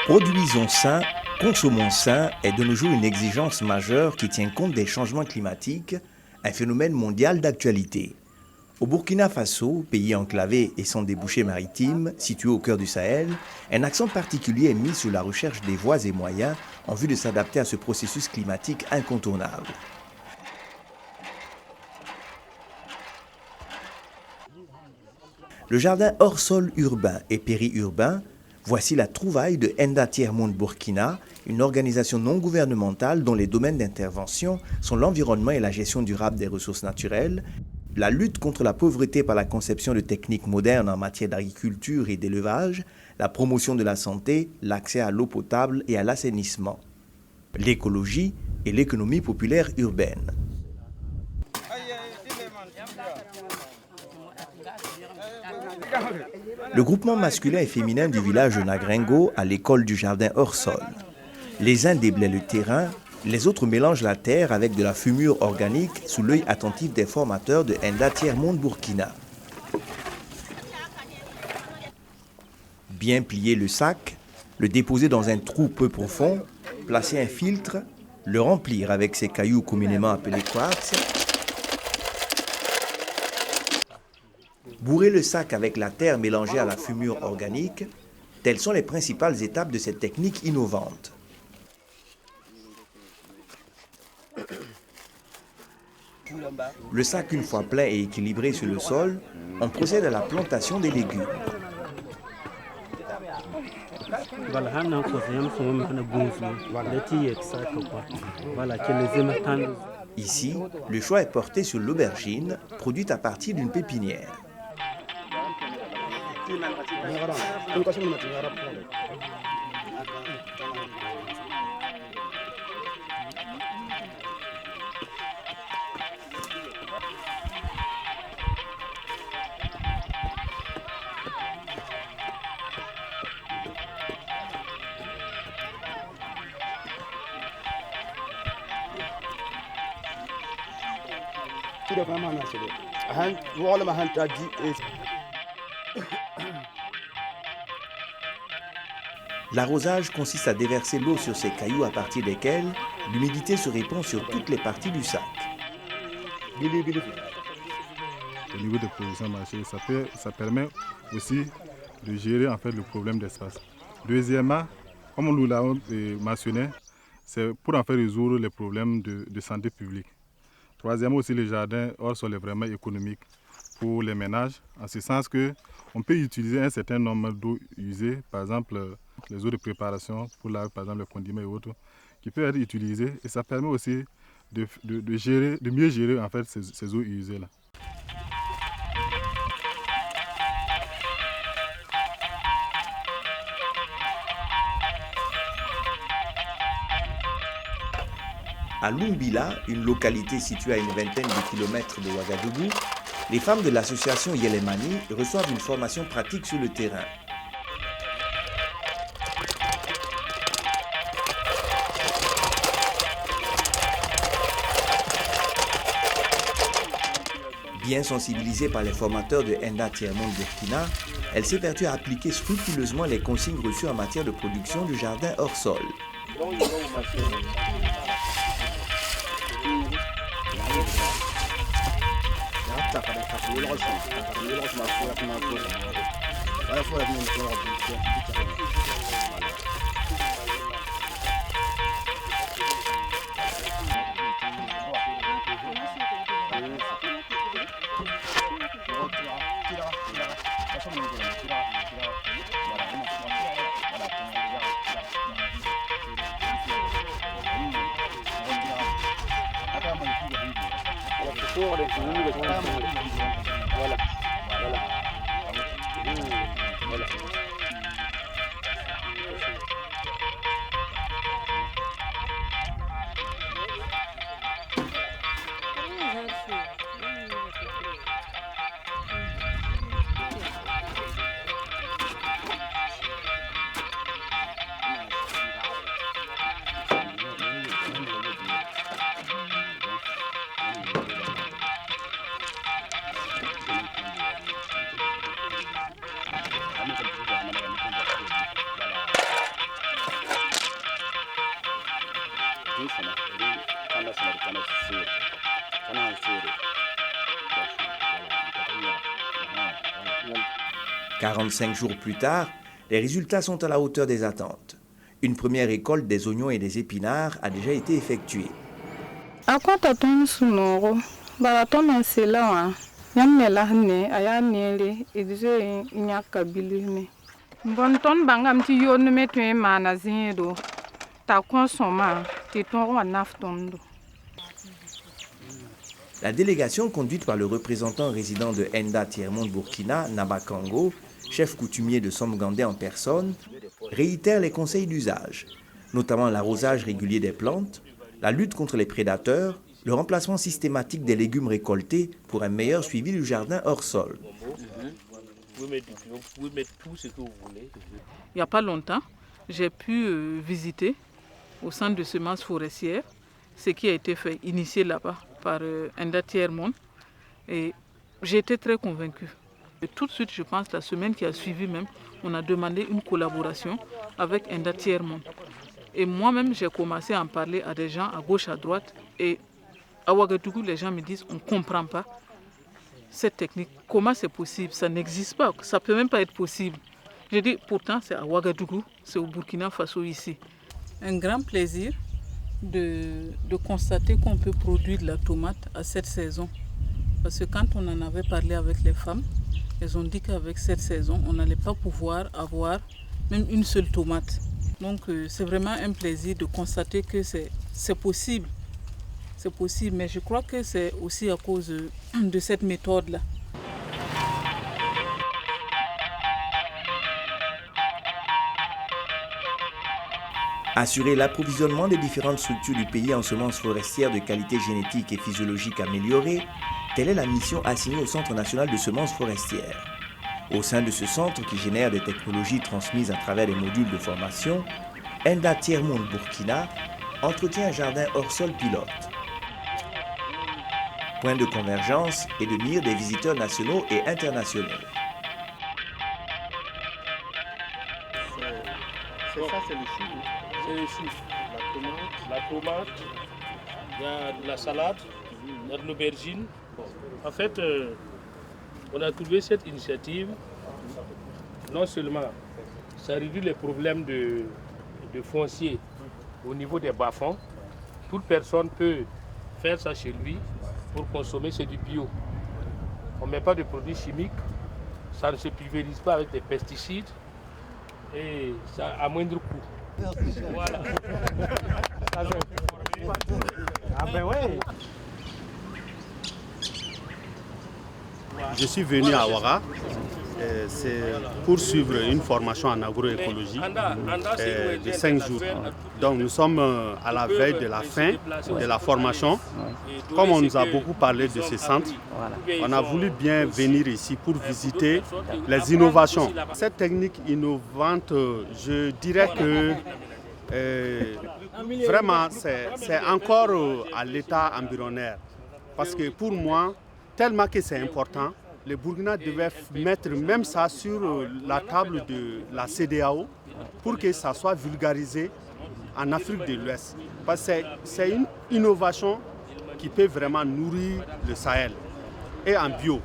Produisons sain, consommons sain est de nos jours une exigence majeure qui tient compte des changements climatiques, un phénomène mondial d'actualité. Au Burkina Faso, pays enclavé et sans débouchés maritimes, situé au cœur du Sahel, un accent particulier est mis sur la recherche des voies et moyens en vue de s'adapter à ce processus climatique incontournable. Le jardin hors sol urbain et périurbain, voici la trouvaille de Enda Tiers Monde Burkina, une organisation non gouvernementale dont les domaines d'intervention sont l'environnement et la gestion durable des ressources naturelles, la lutte contre la pauvreté par la conception de techniques modernes en matière d'agriculture et d'élevage, la promotion de la santé, l'accès à l'eau potable et à l'assainissement, l'écologie et l'économie populaire urbaine. Le groupement masculin et féminin du village de Nagrengo a l'école du jardin hors sol. Les uns déblaient le terrain, les autres mélangent la terre avec de la fumure organique sous l'œil attentif des formateurs de Enda Tiers Monde Burkina. Bien plier le sac, le déposer dans un trou peu profond, placer un filtre, le remplir avec ces cailloux communément appelés quartz, bourrer le sac avec la terre mélangée à la fumure organique, telles sont les principales étapes de cette technique innovante. Le sac, une fois plein et équilibré sur le sol, on procède à la plantation des légumes. Ici, le choix est porté sur l'aubergine, produite à partir d'une pépinière. L'arrosage consiste à déverser l'eau sur ces cailloux à partir desquels l'humidité se répand sur toutes les parties du sac. Au niveau des productions maraîchères, ça permet aussi de gérer en fait le problème d'espace. Deuxièmement, comme nous l'avons mentionné, c'est pour en faire résoudre les problèmes de santé publique. Troisièmement aussi, le jardin hors sol est vraiment économique pour les ménages, en ce sens qu'on peut utiliser un certain nombre d'eau usées, par exemple les eaux de préparation pour laver par exemple les condiments et autres, qui peuvent être utilisées et ça permet aussi de mieux gérer en fait ces eaux usées là. À Lumbila, une localité située à une vingtaine de kilomètres de Ouagadougou, les femmes de l'association Yelemani reçoivent une formation pratique sur le terrain. Bien sensibilisée par les formateurs de Enda Tiers Monde Burkina, elle s'évertue à appliquer scrupuleusement les consignes reçues en matière de production du jardin hors sol. 45 jours plus tard, les résultats sont à la hauteur des attentes. Une première récolte des oignons et des épinards a déjà été effectuée. La délégation conduite par le représentant résident de Enda Tiers-Monde Burkina, Nabakango, chef coutumier de Somgandé en personne, réitère les conseils d'usage, notamment l'arrosage régulier des plantes, la lutte contre les prédateurs, le remplacement systématique des légumes récoltés pour un meilleur suivi du jardin hors sol. Il n'y a pas longtemps, j'ai pu visiter au centre de semences forestières ce qui a été fait, initié là-bas par Enda Tiers-Monde. Et j'ai été très convaincue. Et tout de suite, je pense, la semaine qui a suivi même, on a demandé une collaboration avec Enda Tiers-Monde. Et moi-même, j'ai commencé à en parler à des gens à gauche, à droite. Et à Ouagadougou, les gens me disent, on ne comprend pas cette technique. Comment c'est possible? Ça n'existe pas. Ça ne peut même pas être possible. Je dis, pourtant, c'est à Ouagadougou, c'est au Burkina Faso ici. Un grand plaisir de constater qu'on peut produire de la tomate à cette saison. Parce que quand on en avait parlé avec les femmes, elles ont dit qu'avec cette saison, on n'allait pas pouvoir avoir même une seule tomate. Donc c'est vraiment un plaisir de constater que c'est possible. C'est possible, mais je crois que c'est aussi à cause de cette méthode-là. Assurer l'approvisionnement des différentes structures du pays en semences forestières de qualité génétique et physiologique améliorée, telle est la mission assignée au Centre national de semences forestières. Au sein de ce centre qui génère des technologies transmises à travers des modules de formation, Enda Tiers-Monde Burkina entretient un jardin hors sol pilote. Point de convergence et de mire des visiteurs nationaux et internationaux. Ça, c'est le chou. C'est le chou. La tomate, il y a de la salade, il y a de l'aubergine. En fait, on a trouvé cette initiative, non seulement ça réduit les problèmes de foncier au niveau des bas-fonds, toute personne peut faire ça chez lui pour consommer, c'est du bio. On ne met pas de produits chimiques, ça ne se pulvérise pas avec des pesticides et ça à moindre coût. Voilà. Ah ben ouais. Je suis venu à Ouaga, c'est pour suivre une formation en agroécologie de 5 jours. Donc nous sommes à la veille de la fin de la formation. Comme on nous a beaucoup parlé de ce centre, on a voulu bien venir ici pour visiter les innovations. Cette technique innovante, je dirais que vraiment c'est encore à l'état embryonnaire. Parce que pour moi, tellement que c'est important, le Burkina devait mettre même ça sur la table de la CEDEAO pour que ça soit vulgarisé en Afrique de l'Ouest. Parce que c'est une innovation qui peut vraiment nourrir le Sahel et en bio.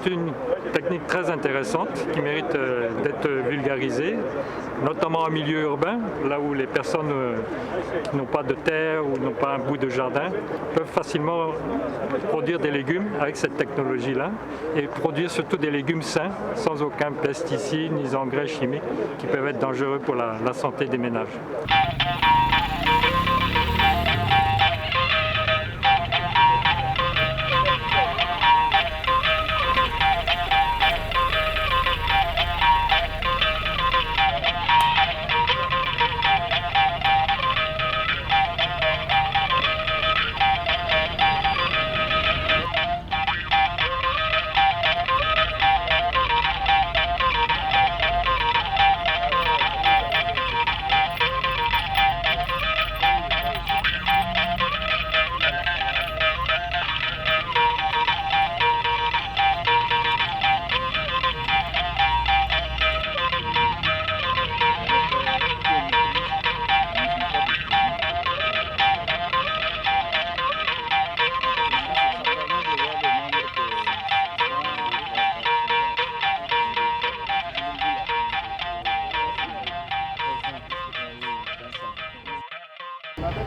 C'est une technique très intéressante qui mérite d'être vulgarisée, notamment en milieu urbain, là où les personnes qui n'ont pas de terre ou n'ont pas un bout de jardin peuvent facilement produire des légumes avec cette technologie-là et produire surtout des légumes sains, sans aucun pesticide ni engrais chimiques qui peuvent être dangereux pour la santé des ménages.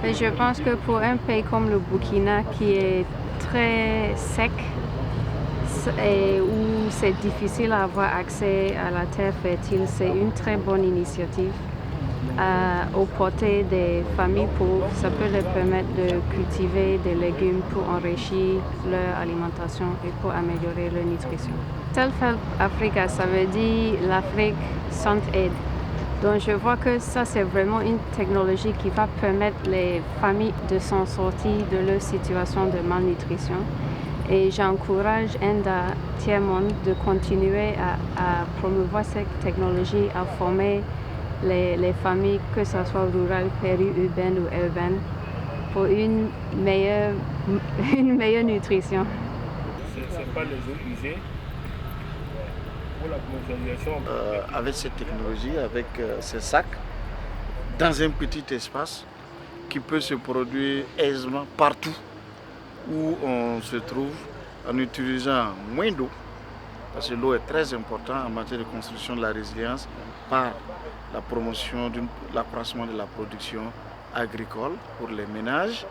Et je pense que pour un pays comme le Burkina qui est très sec et où c'est difficile d'avoir accès à la terre fertile, c'est une très bonne initiative. Aux portées des familles pauvres, ça peut leur permettre de cultiver des légumes pour enrichir leur alimentation et pour améliorer leur nutrition. Self-Help Africa, ça veut dire l'Afrique sans aide. Donc je vois que ça c'est vraiment une technologie qui va permettre les familles de s'en sortir de leur situation de malnutrition. Et j'encourage Enda Tiers-Monde de continuer à promouvoir cette technologie, à former les familles, que ce soit rurales, périurbaines ou urbaines, pour une meilleure nutrition. Ce n'est pas les eaux usées pour la commercialisation. Avec cette technologie, avec ces sacs, dans un petit espace qui peut se produire aisément partout où on se trouve en utilisant moins d'eau, parce que l'eau est très importante en matière de construction de la résilience par la promotion de l'accroissement de la production agricole pour les ménages,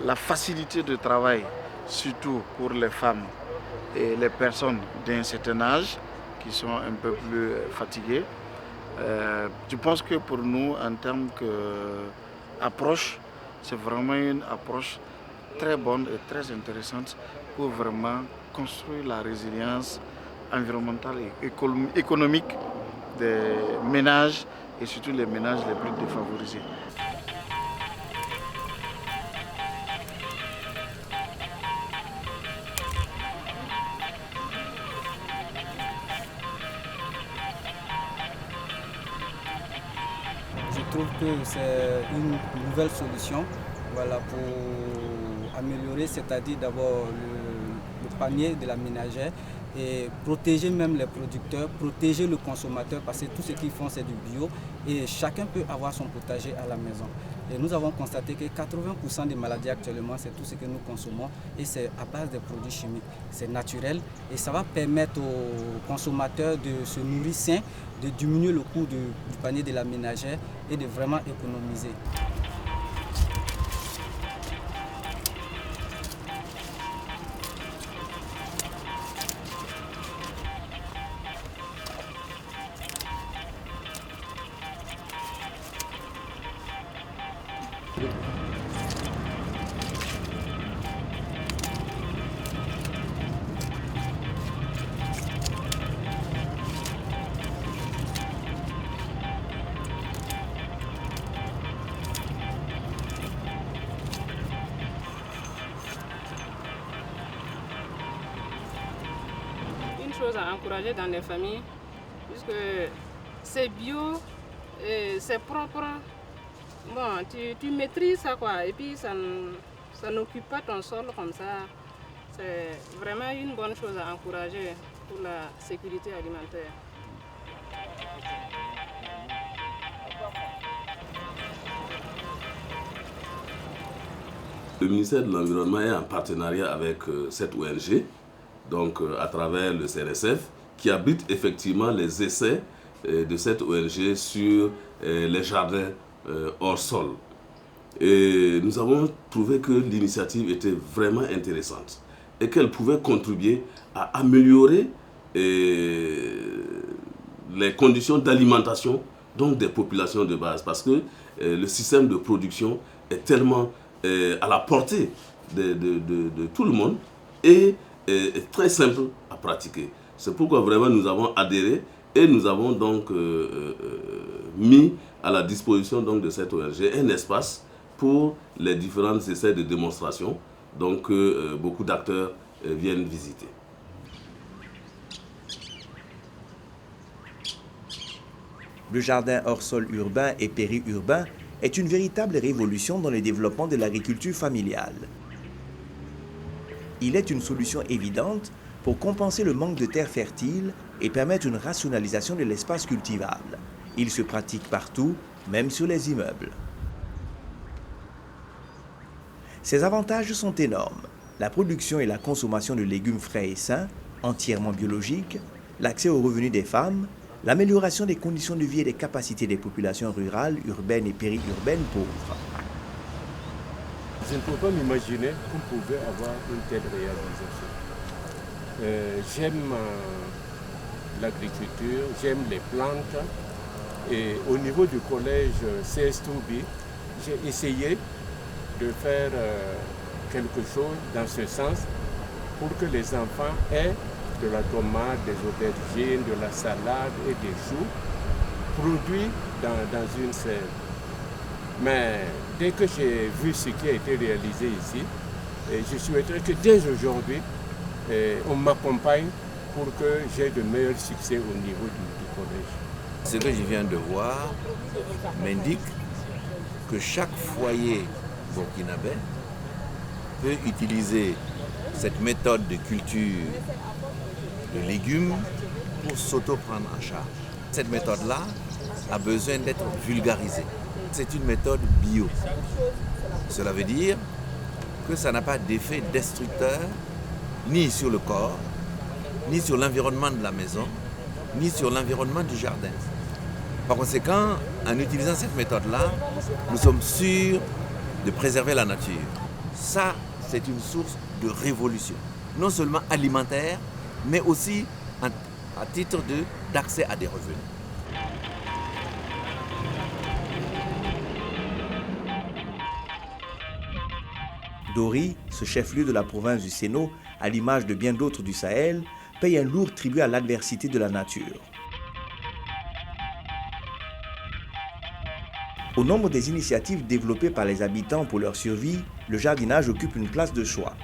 la facilité de travail surtout pour les femmes et les personnes d'un certain âge qui sont un peu plus fatiguées. Je pense que pour nous, en termes d'approche, c'est vraiment une approche très bonne et très intéressante pour vraiment construire la résilience environnementale et économique des ménages et surtout les ménages les plus défavorisés. Je trouve que c'est une nouvelle solution, voilà, pour améliorer, c'est-à-dire d'abord le panier de la ménagère et protéger même les producteurs, protéger le consommateur, parce que tout ce qu'ils font c'est du bio et chacun peut avoir son potager à la maison. Et nous avons constaté que 80% des maladies actuellement, c'est tout ce que nous consommons et c'est à base de produits chimiques. C'est naturel et ça va permettre aux consommateurs de se nourrir sain, de diminuer le coût du panier de la ménagère et de vraiment économiser. Chose à encourager dans les familles, puisque c'est bio, c'est propre. Bon, tu maîtrises ça quoi, et puis ça n'occupe pas ton sol comme ça. C'est vraiment une bonne chose à encourager pour la sécurité alimentaire. Le ministère de l'Environnement est en partenariat avec cette ONG, donc à travers le CNSF, qui abrite effectivement les essais de cette ONG sur les jardins hors sol. Et nous avons trouvé que l'initiative était vraiment intéressante et qu'elle pouvait contribuer à améliorer les conditions d'alimentation donc des populations de base, parce que le système de production est tellement à la portée de tout le monde et est très simple à pratiquer. C'est pourquoi vraiment nous avons adhéré et nous avons donc mis à la disposition donc de cette ONG un espace pour les différents essais de démonstration, donc beaucoup d'acteurs viennent visiter. Le jardin hors sol urbain et périurbain est une véritable révolution dans le développement de l'agriculture familiale. Il est une solution évidente pour compenser le manque de terres fertiles et permettre une rationalisation de l'espace cultivable. Il se pratique partout, même sur les immeubles. Ses avantages sont énormes. La production et la consommation de légumes frais et sains, entièrement biologiques, l'accès aux revenus des femmes, l'amélioration des conditions de vie et des capacités des populations rurales, urbaines et périurbaines pauvres. je ne peux pas m'imaginer qu'on pouvait avoir une telle réalisation. J'aime l'agriculture, j'aime les plantes. Et au niveau du collège CS2B, j'ai essayé de faire quelque chose dans ce sens pour que les enfants aient de la tomate, des aubergines, de la salade et des choux produits dans une serre. Mais dès que j'ai vu ce qui a été réalisé ici, je souhaiterais que dès aujourd'hui, on m'accompagne pour que j'ai de meilleurs succès au niveau du collège. Ce que je viens de voir m'indique que chaque foyer burkinabé peut utiliser cette méthode de culture de légumes pour s'auto-prendre en charge. Cette méthode-là a besoin d'être vulgarisée. C'est une méthode bio. Cela veut dire que ça n'a pas d'effet destructeur ni sur le corps, ni sur l'environnement de la maison, ni sur l'environnement du jardin. Par conséquent, en utilisant cette méthode-là, nous sommes sûrs de préserver la nature. Ça, c'est une source de révolution, non seulement alimentaire, mais aussi à titre d'accès à des revenus. Dori, ce chef-lieu de la province du Séno, à l'image de bien d'autres du Sahel, paye un lourd tribut à l'adversité de la nature. Au nombre des initiatives développées par les habitants pour leur survie, le jardinage occupe une place de choix.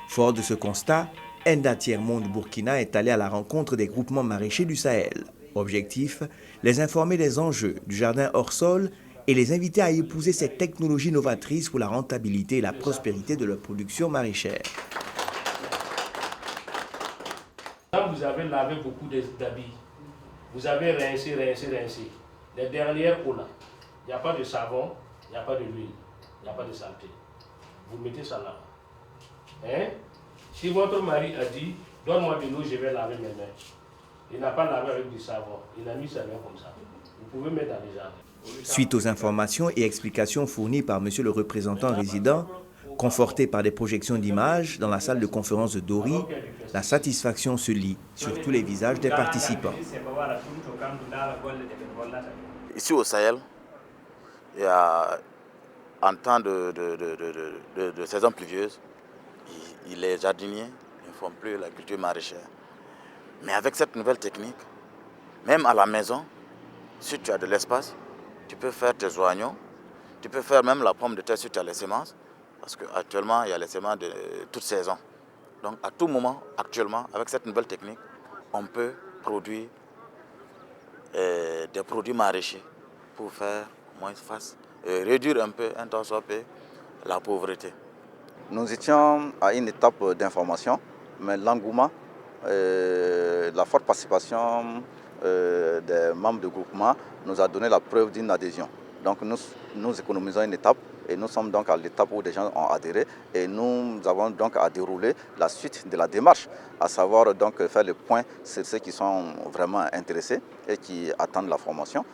Fort de ce constat, Enda Tiers-Monde Burkina est allé à la rencontre des groupements maraîchers du Sahel. Objectif, les informer des enjeux du jardin hors sol et les inviter à épouser cette technologie novatrice pour la rentabilité et la prospérité de leur production maraîchère. Là, vous avez lavé beaucoup d'habits. Vous avez rincé. Les dernières eaux là, il n'y a pas de savon, il n'y a pas de l'huile, il n'y a pas de saleté. Vous mettez ça là. Hein? Si votre mari a dit, donne-moi de l'eau, je vais laver mes mains. Il n'a pas lavé avec du savon, il a mis sa main comme ça. Vous pouvez mettre dans les jardins. Suite aux informations et explications fournies par monsieur le représentant résident, conforté par des projections d'images dans la salle de conférence de Dori, la satisfaction se lit sur tous les visages des participants. Ici au Sahel, il y a, en temps de saison pluvieuse, les jardiniers ne font plus la culture maraîchère. Mais avec cette nouvelle technique, même à la maison, si tu as de l'espace, tu peux faire tes oignons, tu peux faire même la pomme de terre si tu as les semences, parce qu'actuellement, il y a les semences de toute saison. Donc à tout moment, actuellement, avec cette nouvelle technique, on peut produire des produits maraîchers pour faire moins face, réduire un peu, un tant soit peu, la pauvreté. Nous étions à une étape d'information, mais l'engouement, la forte participation des membres du groupement nous a donné la preuve d'une adhésion. Donc nous économisons une étape et nous sommes donc à l'étape où des gens ont adhéré et nous avons donc à dérouler la suite de la démarche, à savoir donc faire le point sur ceux qui sont vraiment intéressés et qui attendent la formation.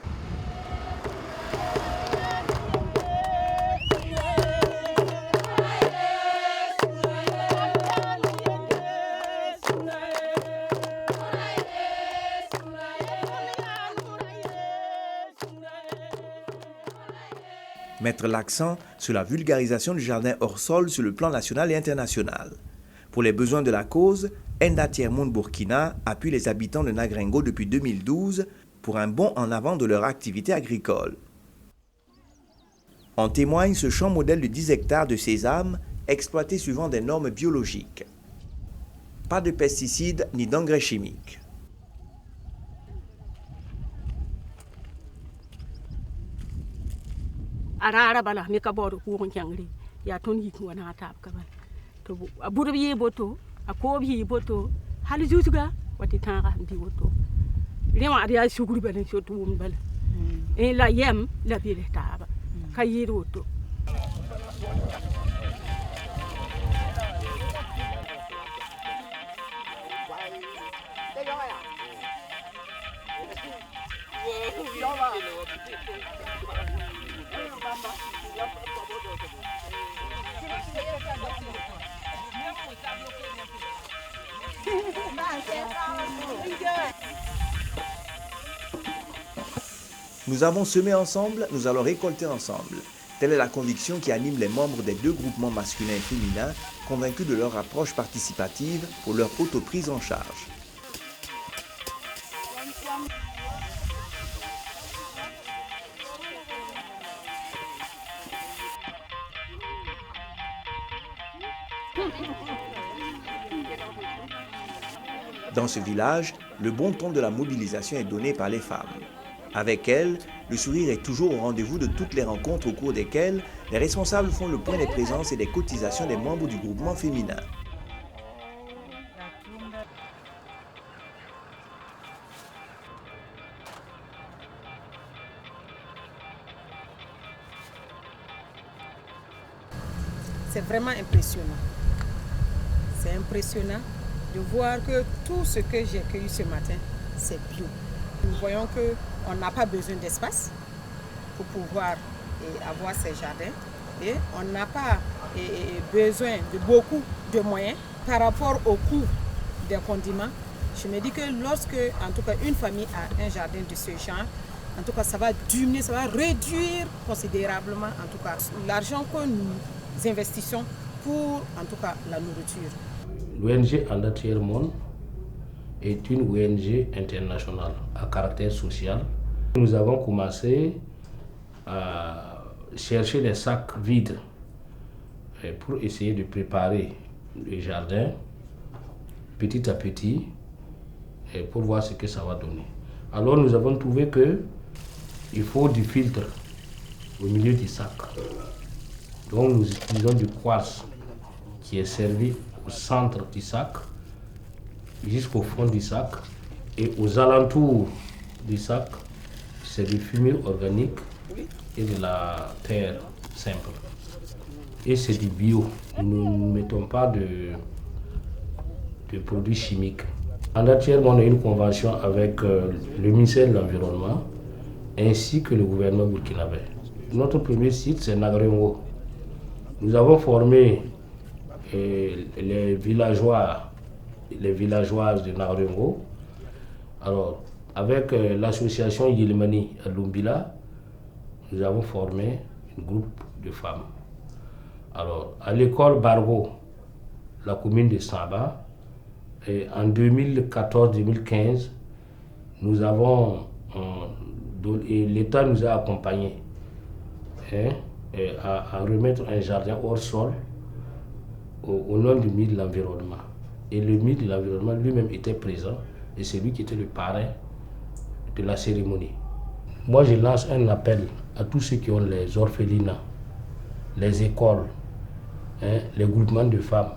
Mettre l'accent sur la vulgarisation du jardin hors sol sur le plan national et international. Pour les besoins de la cause, Enda Tiers-Monde Burkina appuie les habitants de Nagrengo depuis 2012 pour un bond en avant de leur activité agricole. En témoigne ce champ modèle de 10 hectares de sésame exploité suivant des normes biologiques. Pas de pesticides ni d'engrais chimiques. arara bala ni ka bodo ku on changri ya ton yi ko na tab ka ba to aburu yi boto akob yi boto hal jutuga wati tanga ndi boto rema ya shuguri balen shoto wum bala e la yem la bi taba ka yi boto Nous avons semé ensemble, nous allons récolter ensemble. Telle est la conviction qui anime les membres des deux groupements masculins et féminins, convaincus de leur approche participative pour leur autoprise en charge. Dans ce village, le bon ton de la mobilisation est donné par les femmes. Avec elles, le sourire est toujours au rendez-vous de toutes les rencontres au cours desquelles les responsables font le point des présences et des cotisations des membres du groupement féminin. C'est vraiment impressionnant. C'est impressionnant de voir que tout ce que j'ai cueilli ce matin, c'est bio. Nous voyons qu'on n'a pas besoin d'espace pour pouvoir avoir ces jardins et on n'a pas besoin de beaucoup de moyens par rapport au coût des condiments. Je me dis que lorsque, en tout cas, une famille a un jardin de ce genre, en tout cas, ça va diminuer, ça va réduire considérablement, en tout cas, l'argent que nous investissons pour, en tout cas, la nourriture. L'ONG Enda Tiers Monde est une ONG internationale à caractère social. Nous avons commencé à chercher des sacs vides pour essayer de préparer le jardin petit à petit pour voir ce que ça va donner. Alors nous avons trouvé qu'il faut du filtre au milieu du sac. Donc nous utilisons du quartz qui est servi au centre du sac jusqu'au fond du sac et aux alentours du sac, c'est du fumier organique et de la terre simple. Et c'est du bio. Nous ne mettons pas de produits chimiques. Enda Tiers Monde a une convention avec le ministère de l'Environnement ainsi que le gouvernement burkinabé. Notre premier site, c'est Nagrengo. Nous avons formé les villageois, les villageoises de Nagrengo. Alors, avec l'association Yilimani à Lumbila, nous avons formé un groupe de femmes. Alors, à l'école Bargo, la commune de Samba, en 2014-2015, nous avons, l'État nous a accompagnés à remettre un jardin hors sol au nom du ministre de l'Environnement. Et le ministre de l'Environnement lui-même était présent et c'est lui qui était le parrain de la cérémonie. Moi, je lance un appel à tous ceux qui ont les orphelinats, les écoles, les groupements de femmes,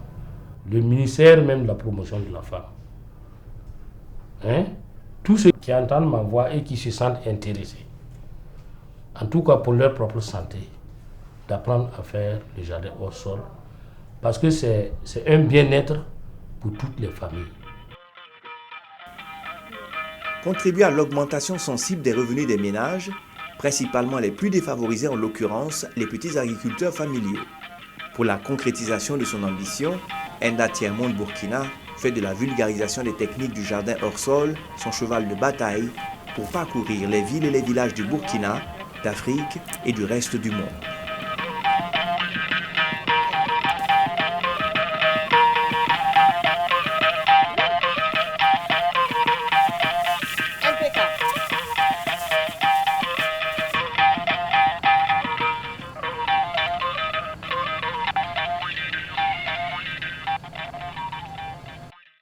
le ministère même de la promotion de la femme. Tous ceux qui entendent ma voix et qui se sentent intéressés, en tout cas pour leur propre santé, d'apprendre à faire le jardin hors sol, parce que c'est un bien-être pour toutes les familles. Contribuer à l'augmentation sensible des revenus des ménages, principalement les plus défavorisés, en l'occurrence les petits agriculteurs familiaux. Pour la concrétisation de son ambition, Enda Tiers Monde Burkina fait de la vulgarisation des techniques du jardin hors sol son cheval de bataille pour parcourir les villes et les villages du Burkina, d'Afrique et du reste du monde.